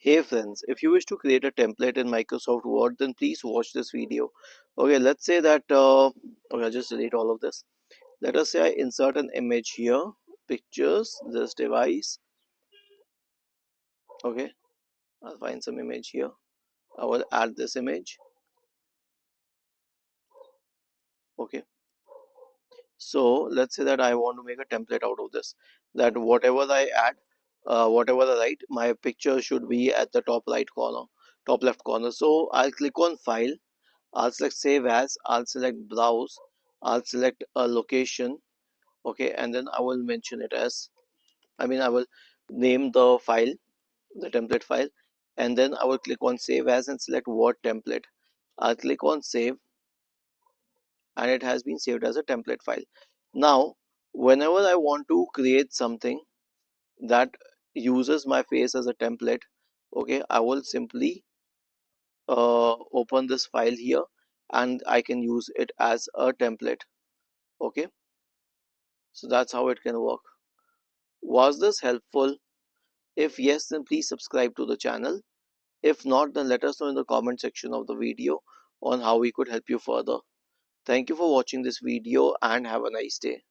Hey friends, if you wish to create a template in Microsoft Word, then please watch this video. Okay, let's say that, okay, I'll just delete all of this. Let us say I insert an image here, pictures, this device. Okay, I'll find some image here. I will add this image. Okay, so let's say that I want to make a template out of this. That whatever I add, whatever I write, my picture should be at the top right corner, top left corner. So I'll click on File. I'll select Save As, I'll select Browse, I'll select a location, okay, and then I will mention it as, I will name the file, the template file, and then I will click on Save As and select Word Template. I'll click on Save, and it has been saved as a template file. Now, whenever I want to create something that uses my face as a template, okay, I will simply open this file here and I can use it as a template. Okay, so that's how it can work. Was this helpful? If yes, then please subscribe to the channel. If not, then let us know in the comment section of the video on how we could help you further. Thank you for watching this video and have a nice day.